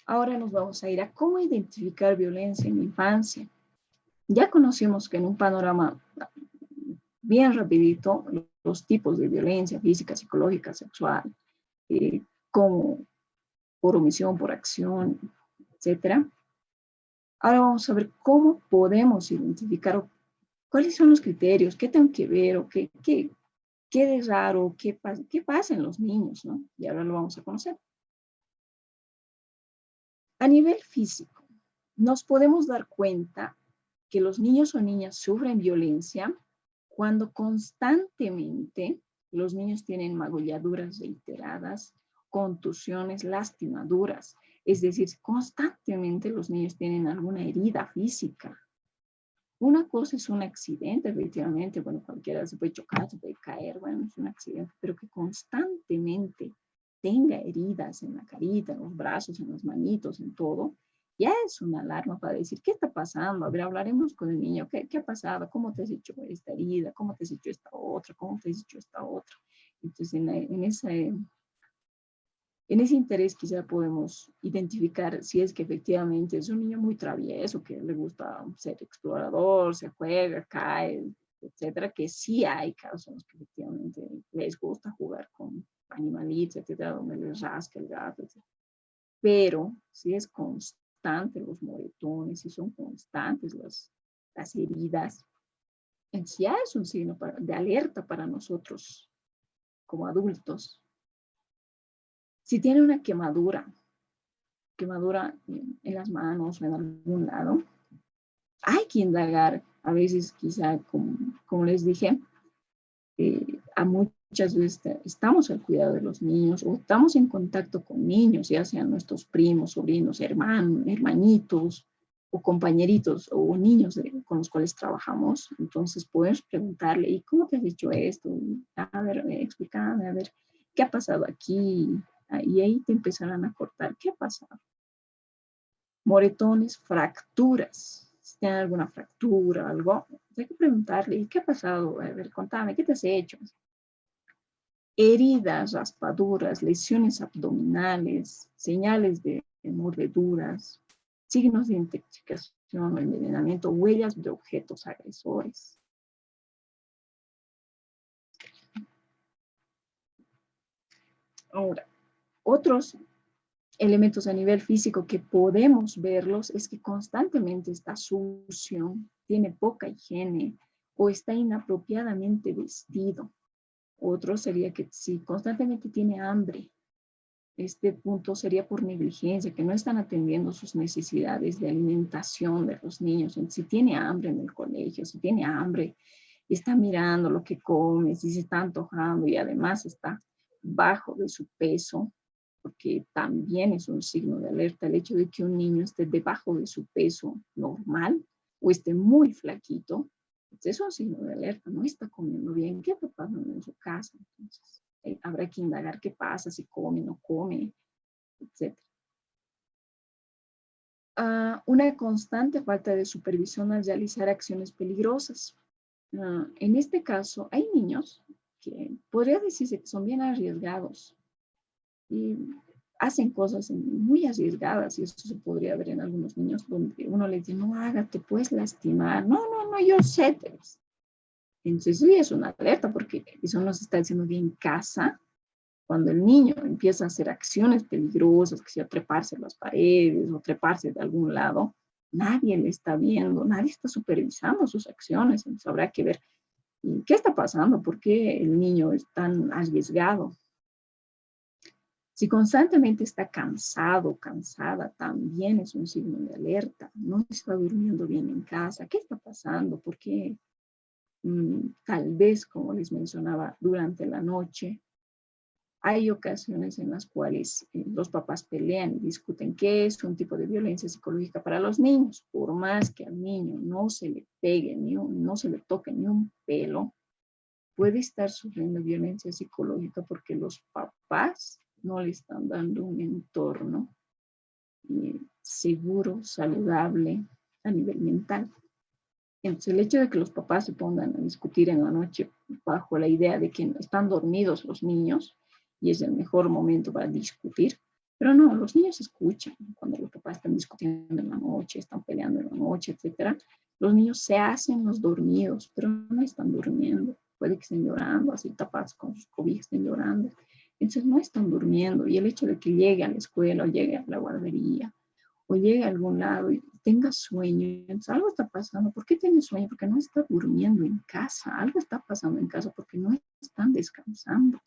Ahora nos vamos a ir a cómo identificar violencia en la infancia. Ya conocimos que en un panorama bien rapidito los tipos de violencia física, psicológica, sexual, como por omisión, por acción, etcétera. Ahora vamos a ver cómo podemos identificar cuáles son los criterios, qué tengo que ver o qué de raro, qué pasa en los niños, ¿no? Y ahora lo vamos a conocer. A nivel físico, nos podemos dar cuenta que los niños o niñas sufren violencia cuando constantemente los niños tienen magulladuras reiteradas, contusiones, lastimaduras. Es decir, constantemente los niños tienen alguna herida física. Una cosa es un accidente, efectivamente, bueno, cualquiera se puede chocar, se puede caer, bueno, es un accidente, pero que constantemente tenga heridas en la carita, en los brazos, en las manitos, en todo, ya es una alarma para decir, ¿qué está pasando? A ver, hablaremos con el niño, ¿qué ha pasado? ¿Cómo te has hecho esta herida? ¿Cómo te has hecho esta otra? ¿Cómo te has hecho esta otra? Entonces, en ese interés quizá podemos identificar si es que efectivamente es un niño muy travieso, que le gusta ser explorador, se juega, cae, etcétera, que sí hay casos en los que efectivamente les gusta jugar con animalitos, etcétera, donde les rasca el gato, etcétera. Pero si es constante los moretones, si son constantes las heridas, en sí ya es un signo de alerta para nosotros como adultos. Si tiene una quemadura en las manos o en algún lado, hay que indagar. A veces quizá, como les dije, a muchas veces estamos al cuidado de los niños o estamos en contacto con niños, ya sean nuestros primos, sobrinos, hermanitos o compañeritos o niños con los cuales trabajamos. Entonces podemos preguntarle, ¿y cómo te has hecho esto? A ver, explícame, a ver, ¿qué ha pasado aquí? Y ahí te empezarán a cortar, ¿qué ha pasado? Moretones, fracturas. Si tienen alguna fractura, algo, hay que preguntarle, ¿qué ha pasado? A ver, contame, ¿qué te has hecho? Heridas, raspaduras, lesiones abdominales, señales de mordeduras, signos de intoxicación o envenenamiento, huellas de objetos agresores. Ahora, otros elementos a nivel físico que podemos verlos es que constantemente está sucio, tiene poca higiene o está inapropiadamente vestido. Otro sería que si constantemente tiene hambre, este punto sería por negligencia, que no están atendiendo sus necesidades de alimentación de los niños. Si tiene hambre en el colegio, si tiene hambre, está mirando lo que come, si se está antojando y además está bajo de su peso, porque también es un signo de alerta el hecho de que un niño esté debajo de su peso normal o esté muy flaquito. Es un signo de alerta, no está comiendo bien. ¿Qué está pasando en su casa? Entonces, habrá que indagar qué pasa, si come, no come, etc. Una constante falta de supervisión al realizar acciones peligrosas. En este caso, hay niños que podría decirse que son bien arriesgados y hacen cosas muy arriesgadas, y eso se podría ver en algunos niños donde uno les dice, no haga, te puedes lastimar. No, yo sé. Entonces, sí, es una alerta porque eso no se está haciendo bien en casa. Cuando el niño empieza a hacer acciones peligrosas, que sea treparse a las paredes o treparse de algún lado, nadie le está viendo, nadie está supervisando sus acciones. Entonces habrá que ver qué está pasando, por qué el niño es tan arriesgado. Si constantemente está cansado, cansada, también es un signo de alerta. No está durmiendo bien en casa. ¿Qué está pasando? ¿Por qué? Tal vez, como les mencionaba, durante la noche hay ocasiones en las cuales los papás pelean y discuten qué es un tipo de violencia psicológica para los niños. Por más que al niño no se le pegue, no se le toque ni un pelo, puede estar sufriendo violencia psicológica porque los papás no le están dando un entorno seguro, saludable a nivel mental. Entonces, el hecho de que los papás se pongan a discutir en la noche bajo la idea de que están dormidos los niños y es el mejor momento para discutir, Pero no, los niños escuchan cuando los papás están discutiendo en la noche, están peleando en la noche, etcétera. Los niños se hacen los dormidos, pero no están durmiendo. Puede que estén llorando, así tapados con sus cobijas, estén llorando. Entonces no están durmiendo. Y el hecho de que llegue a la escuela o llegue a la guardería o llegue a algún lado y tenga sueño, entonces algo está pasando. ¿Por qué tiene sueño? Porque no está durmiendo en casa. Algo está pasando en casa porque no están descansando.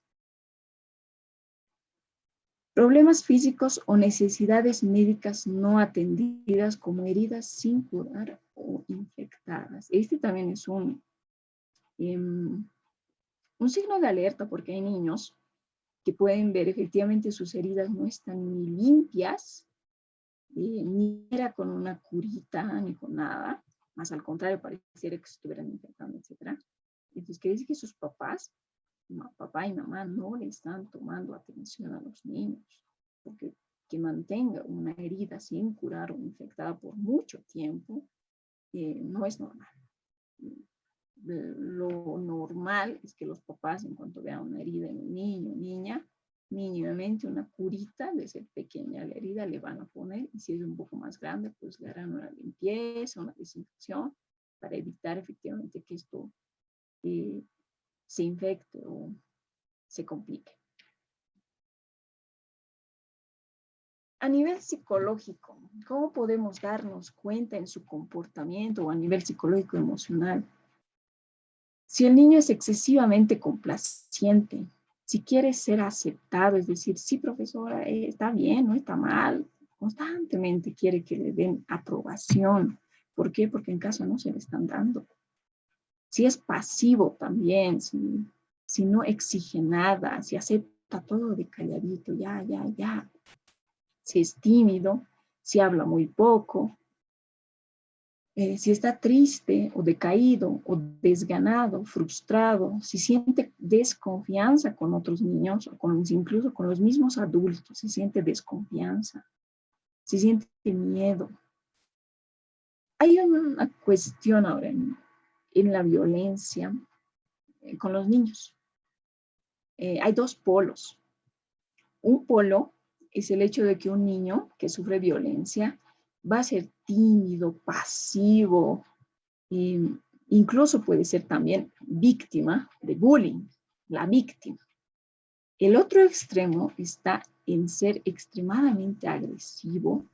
Problemas físicos o necesidades médicas no atendidas como heridas sin curar o infectadas. Este también es un signo de alerta porque hay niños que pueden ver efectivamente sus heridas no están ni limpias, ni era con una curita, ni con nada, más al contrario, pareciera que se estuvieran infectando, etc. Entonces, quiere decir que sus papás, papá y mamá, no le están tomando atención a los niños, porque que mantenga una herida sin curar o infectada por mucho tiempo no es normal. Lo normal es que los papás, en cuanto vean una herida en un niño o niña, mínimamente una curita, de ser pequeña la herida, le van a poner, y si es un poco más grande, pues le harán una limpieza, una desinfección, para evitar efectivamente que esto se infecte o se complique. A nivel psicológico, ¿cómo podemos darnos cuenta en su comportamiento o a nivel psicológico emocional? Si el niño es excesivamente complaciente, si quiere ser aceptado, es decir, sí, profesora, está bien, no está mal, constantemente quiere que le den aprobación. ¿Por qué? Porque en casa no se le están dando. Si es pasivo también, si no exige nada, si acepta todo de calladito, ya. Si es tímido, si habla muy poco, si está triste o decaído o desganado, frustrado, si siente desconfianza con otros niños o incluso con los mismos adultos, si siente desconfianza, si siente miedo. Hay una cuestión ahora en la violencia con los niños. Hay dos polos. Un polo es el hecho de que un niño que sufre violencia va a ser tímido, pasivo, incluso puede ser también víctima de bullying, la víctima. El otro extremo está en ser extremadamente agresivo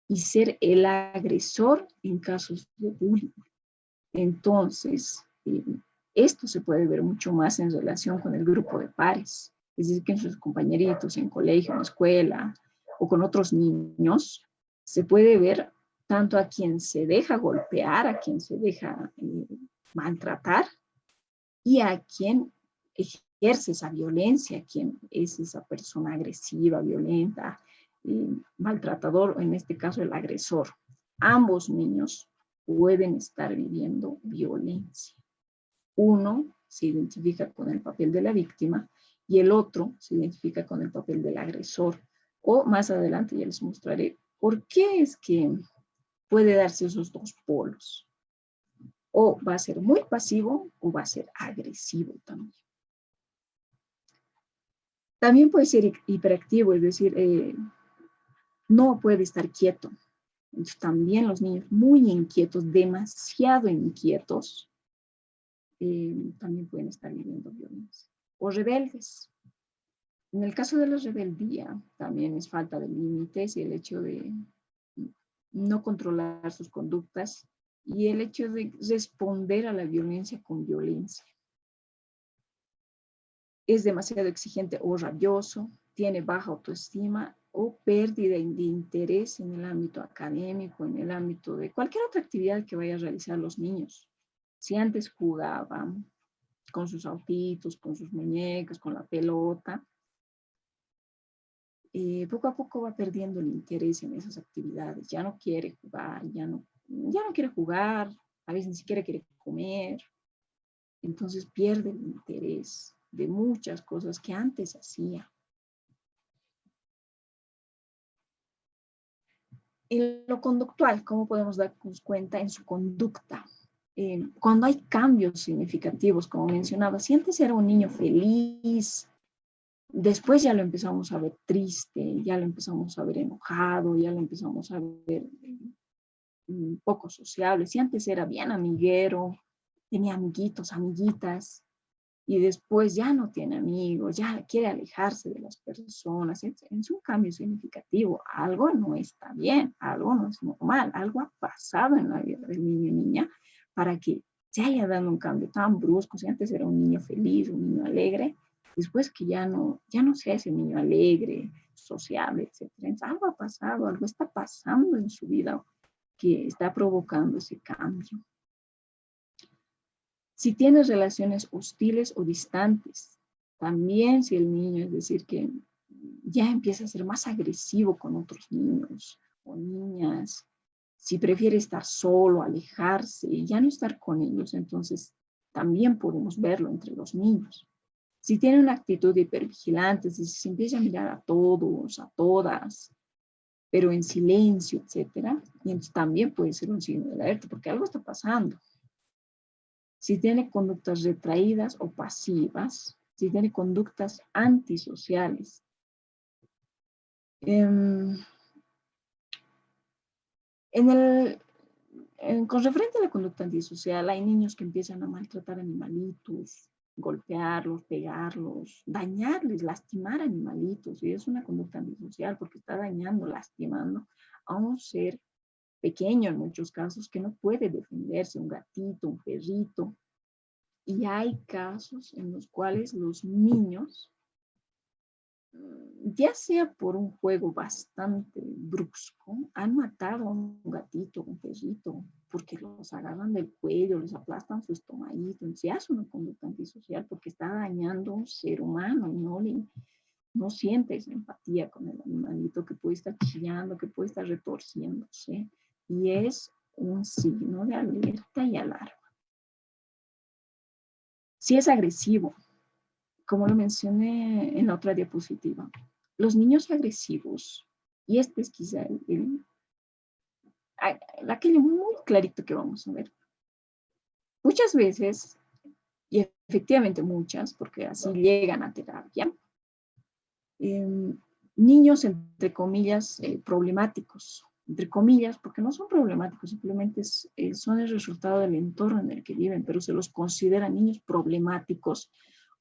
y ser el agresor en casos de bullying. Entonces, esto se puede ver mucho más en relación con el grupo de pares. Es decir, que en sus compañeritos, en colegio, en escuela o con otros niños, se puede ver tanto a quien se deja golpear, a quien se deja maltratar y a quien ejerce esa violencia, quien es esa persona agresiva, violenta, maltratador, o en este caso el agresor. Ambos niños pueden estar viviendo violencia. Uno se identifica con el papel de la víctima y el otro se identifica con el papel del agresor. O más adelante ya les mostraré por qué es que puede darse esos dos polos. O va a ser muy pasivo o va a ser agresivo también. También puede ser hiperactivo, es decir, no puede estar quieto. Entonces, también los niños muy inquietos, demasiado inquietos, también pueden estar viviendo violencia. O rebeldes. En el caso de la rebeldía, también es falta de límites y el hecho de no controlar sus conductas y el hecho de responder a la violencia con violencia. Es demasiado exigente o rabioso, tiene baja autoestima o pérdida de interés en el ámbito académico, en el ámbito de cualquier otra actividad que vayan a realizar los niños. Si antes jugaban con sus autitos, con sus muñecas, con la pelota, poco a poco va perdiendo el interés en esas actividades. Ya no quiere jugar, ya no quiere jugar, a veces ni siquiera quiere comer. Entonces pierde el interés de muchas cosas que antes hacía. En lo conductual, ¿cómo podemos darnos cuenta en su conducta? Cuando hay cambios significativos, como mencionaba, si antes era un niño feliz, Después ya lo empezamos a ver triste, ya lo empezamos a ver enojado, ya lo empezamos a ver poco sociable. Si antes era bien amiguero, tenía amiguitos, amiguitas, y después ya no tiene amigos, ya quiere alejarse de las personas. Es un cambio significativo. Algo no está bien, algo no es normal, algo ha pasado en la vida del niño y niña para que se haya dado un cambio tan brusco. Si antes era un niño feliz, un niño alegre, después que ya no sea ese niño alegre, sociable, etc. Entonces, algo ha pasado, algo está pasando en su vida que está provocando ese cambio. Si tienes relaciones hostiles o distantes, también si el niño, es decir, que ya empieza a ser más agresivo con otros niños o niñas, si prefiere estar solo, alejarse y ya no estar con ellos, entonces también podemos verlo entre los niños. Si tiene una actitud hipervigilante, si se empieza a mirar a todos, a todas, pero en silencio, etcétera, y entonces también puede ser un signo de alerta porque algo está pasando. Si tiene conductas retraídas o pasivas, si tiene conductas antisociales. Con referente a la conducta antisocial, hay niños que empiezan a maltratar animalitos, golpearlos, pegarlos, dañarles, lastimar animalitos. Y es una conducta antisocial porque está dañando, lastimando a un ser pequeño en muchos casos que no puede defenderse, un gatito, un perrito. Y hay casos en los cuales los niños, ya sea por un juego bastante brusco, han matado a un gatito, un perrito, porque los agarran del cuello, les aplastan su estomaguito. Entonces ya es una conducta antisocial porque está dañando a un ser humano y no siente esa empatía con el animalito que puede estar chillando, que puede estar retorciéndose. Y es un signo de alerta y alarma. Si es agresivo, como lo mencioné en la otra diapositiva, los niños agresivos, y este es quizá aquello muy clarito que vamos a ver, muchas veces, y efectivamente muchas, porque así llegan a terapia, niños, entre comillas, problemáticos, entre comillas, porque no son problemáticos, simplemente son el resultado del entorno en el que viven, pero se los considera niños problemáticos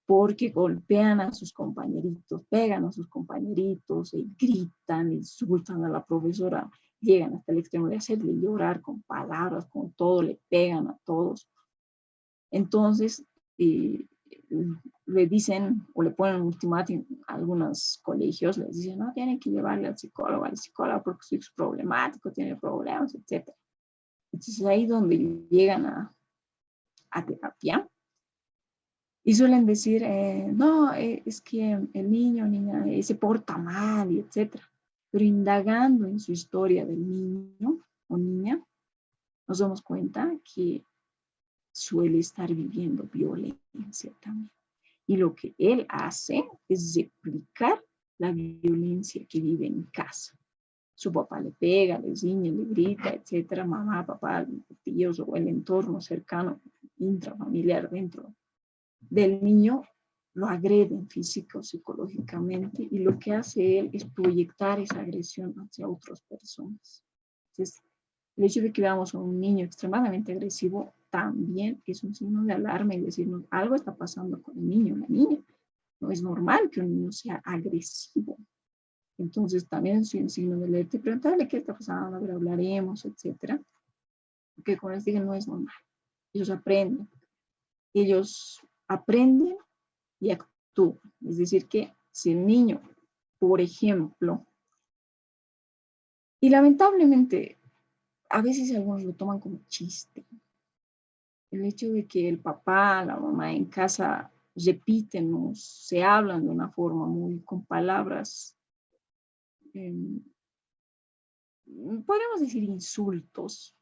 porque golpean a sus compañeritos, pegan a sus compañeritos, y gritan, insultan a la profesora, llegan hasta el extremo de hacerle llorar con palabras, con todo, le pegan a todos. Entonces, le dicen o le ponen un ultimátum a algunos colegios, les dicen, no, tienen que llevarle al psicólogo porque su hijo es problemático, tiene problemas, etc. Entonces, ahí es donde llegan a terapia. Y suelen decir, no, es que el niño o niña se porta mal, y etcétera. Pero indagando en su historia del niño o niña, nos damos cuenta que suele estar viviendo violencia también. Y lo que él hace es replicar la violencia que vive en casa. Su papá le pega, le ciñe, le grita, etcétera. Mamá, papá, tíos o el entorno cercano, intrafamiliar dentro del niño lo agreden físico, psicológicamente, y lo que hace él es proyectar esa agresión hacia otras personas. Entonces, el hecho de que veamos a un niño extremadamente agresivo también es un signo de alarma y decirnos algo está pasando con el niño o la niña. No es normal que un niño sea agresivo. Entonces también es un signo de alerta y preguntarle qué está pasando, a ver, hablaremos, etcétera. Porque como les dije, no es normal. Ellos aprenden. Ellos aprenden y actúan. Es decir, que si el niño, por ejemplo, y lamentablemente a veces algunos lo toman como chiste, el hecho de que el papá, la mamá en casa repiten o se hablan de una forma muy con palabras, eh, podríamos decir insultos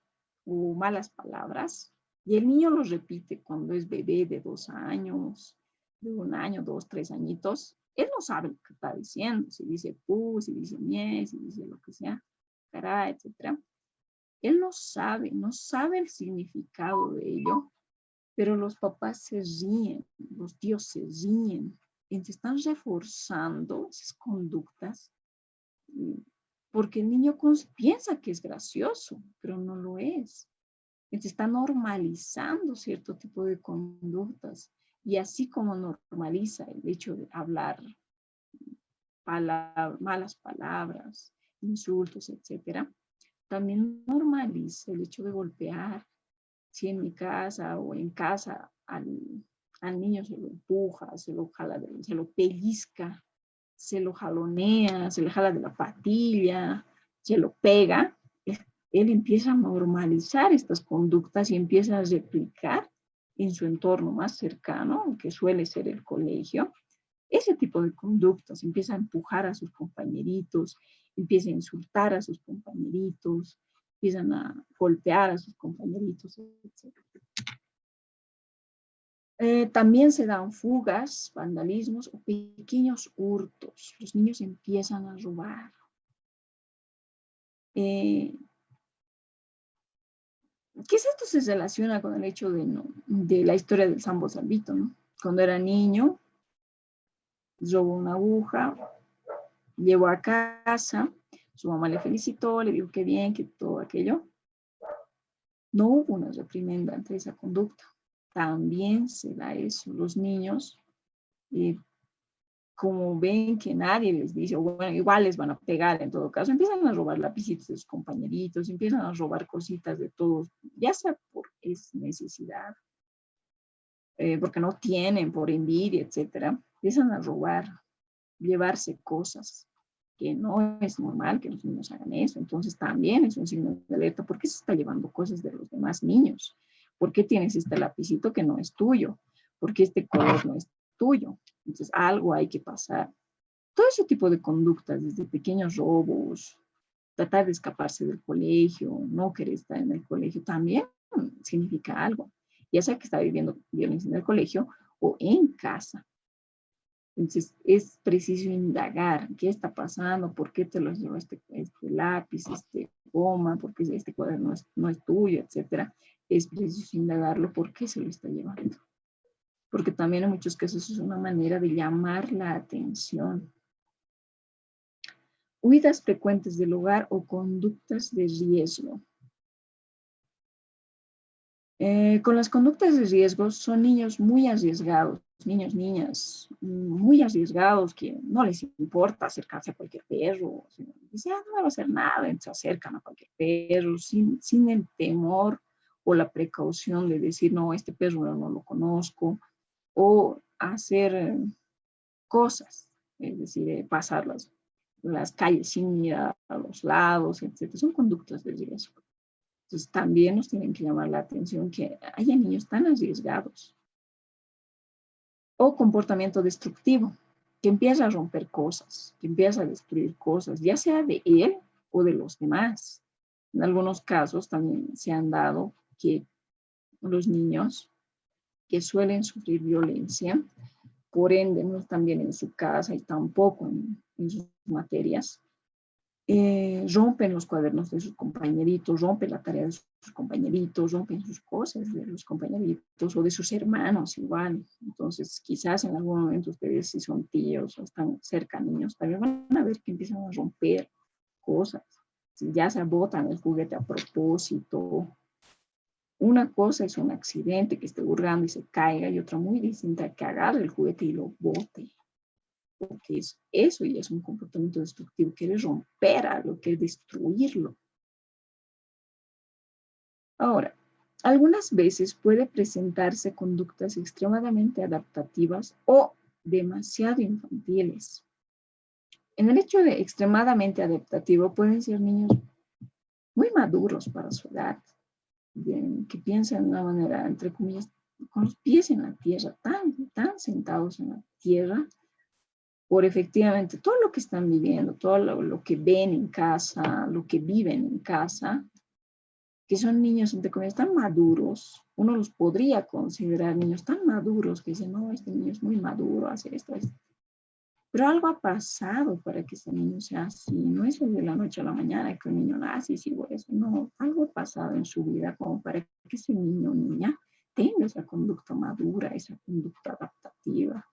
o malas palabras, y el niño los repite cuando es bebé de 2 años, de 1 año, 2, 3 añitos, él no sabe lo que está diciendo, si dice pu, si dice ñe, si dice lo que sea, cara, etc. Él no sabe el significado de ello, pero los papás se ríen, los tíos se ríen, Entonces están reforzando esas conductas porque el niño piensa que es gracioso, pero no lo es. Entonces está normalizando cierto tipo de conductas. Y así como normaliza el hecho de hablar malas palabras, insultos, etcétera, también normaliza el hecho de golpear. Si en mi casa o en casa al niño se lo empuja, se lo jala, se lo pellizca, se lo jalonea, se le jala de la patilla, se lo pega, él empieza a normalizar estas conductas y empieza a replicar en su entorno más cercano, que suele ser el colegio, ese tipo de conductas. Empieza a empujar a sus compañeritos, empieza a insultar a sus compañeritos, empiezan a golpear a sus compañeritos, etc. También se dan fugas, vandalismos o pequeños hurtos. Los niños empiezan a robar. ¿Qué es esto? Se relaciona con el hecho de la historia del Sambo Salvito, ¿no? Cuando era niño, robó una aguja, llevó a casa, su mamá le felicitó, le dijo que bien, que todo aquello. No hubo una reprimenda ante esa conducta. También se da eso. Los niños, como ven que nadie les dice, o bueno, igual les van a pegar en todo caso, empiezan a robar lapicitos de sus compañeritos, empiezan a robar cositas de todos, ya sea por necesidad, porque no tienen, por envidia, etcétera. Empiezan a robar, llevarse cosas, que no es normal que los niños hagan eso. Entonces también es un signo de alerta. ¿Por qué se está llevando cosas de los demás niños? ¿Por qué tienes este lapicito que no es tuyo? ¿Por qué este color no es tuyo? Entonces algo hay que pasar. Todo ese tipo de conductas, desde pequeños robos, tratar de escaparse del colegio, no querer estar en el colegio, también significa algo. Ya sea que está viviendo violencia en el colegio o en casa. Entonces, es preciso indagar qué está pasando, por qué te lo llevó este lápiz, este goma, por qué este cuaderno no es tuyo, etcétera. Es preciso indagarlo por qué se lo está llevando. Porque también en muchos casos es una manera de llamar la atención. Huidas frecuentes del hogar o conductas de riesgo. Con las conductas de riesgo son niños muy arriesgados, niños, niñas, muy arriesgados que no les importa acercarse a cualquier perro, dicen, no me va a hacer nada, se acercan a cualquier perro sin el temor o la precaución de decir, no, este perro no lo conozco, o hacer cosas, es decir, pasar las calles sin mirar a los lados, etc. Son conductas de riesgo. Entonces también nos tienen que llamar la atención que haya niños tan arriesgados. O comportamiento destructivo, que empieza a romper cosas, que empieza a destruir cosas, ya sea de él o de los demás. En algunos casos también se han dado que los niños que suelen sufrir violencia, por ende no están bien en su casa y tampoco en sus materias, rompen los cuadernos de sus compañeritos, rompen la tarea de sus compañeritos, rompen sus cosas de los compañeritos o de sus hermanos igual. Entonces, quizás en algún momento ustedes, si son tíos o están cerca niños, también van a ver que empiezan a romper cosas. Si ya se botan el juguete a propósito. Una cosa es un accidente que esté hurgando y se caiga, y otra muy distinta que agarre el juguete y lo bote. Porque eso ya es un comportamiento destructivo, quiere romper algo, quiere destruirlo. Ahora, algunas veces puede presentarse conductas extremadamente adaptativas o demasiado infantiles. En el hecho de extremadamente adaptativo pueden ser niños muy maduros para su edad, que piensan de una manera, entre comillas, con los pies en la tierra, tan sentados en la tierra, por efectivamente todo lo que están viviendo, todo lo que ven en casa, lo que viven en casa, que son niños, entre comillas, tan maduros, uno los podría considerar niños tan maduros que dicen, no, este niño es muy maduro, hace esto. Pero algo ha pasado para que ese niño sea así. No es de la noche a la mañana que un niño nace y sigue eso. No, algo ha pasado en su vida como para que ese niño o niña tenga esa conducta madura, esa conducta adaptativa.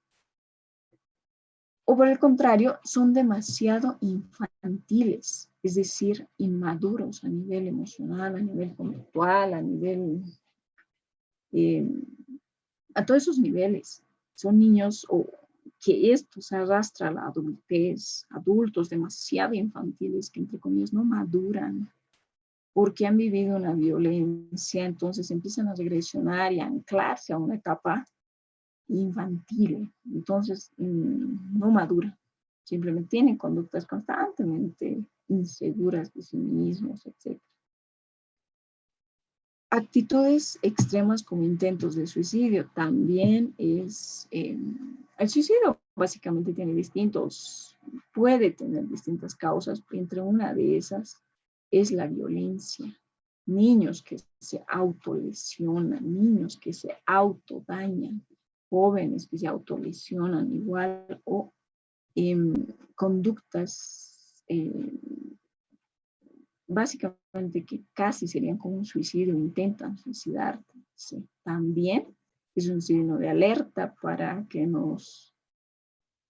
O por el contrario, son demasiado infantiles, es decir, inmaduros a nivel emocional, a nivel conductual, eh, a todos esos niveles. Son niños que esto se arrastra a la adultez, adultos demasiado infantiles que entre comillas no maduran porque han vivido una violencia, entonces empiezan a regresionar y a anclarse a una etapa infantil, entonces no madura, simplemente tienen conductas constantemente inseguras de sí mismos, etc. Actitudes extremas como intentos de suicidio también es, el suicidio básicamente puede tener distintas causas, entre una de esas es la violencia. Niños que se autolesionan, niños que se autodañan, jóvenes que se autolesionan igual o conductas básicamente que casi serían como un suicidio, intentan suicidarse. Sí. También es un signo de alerta para que nos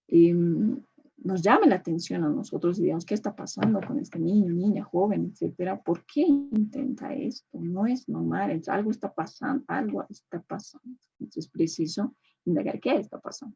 llame la atención a nosotros y digamos, ¿qué está pasando con este niño, niña, joven, etcétera? ¿Por qué intenta esto? No es normal, algo está pasando, algo está pasando. Entonces es preciso indagar qué está pasando.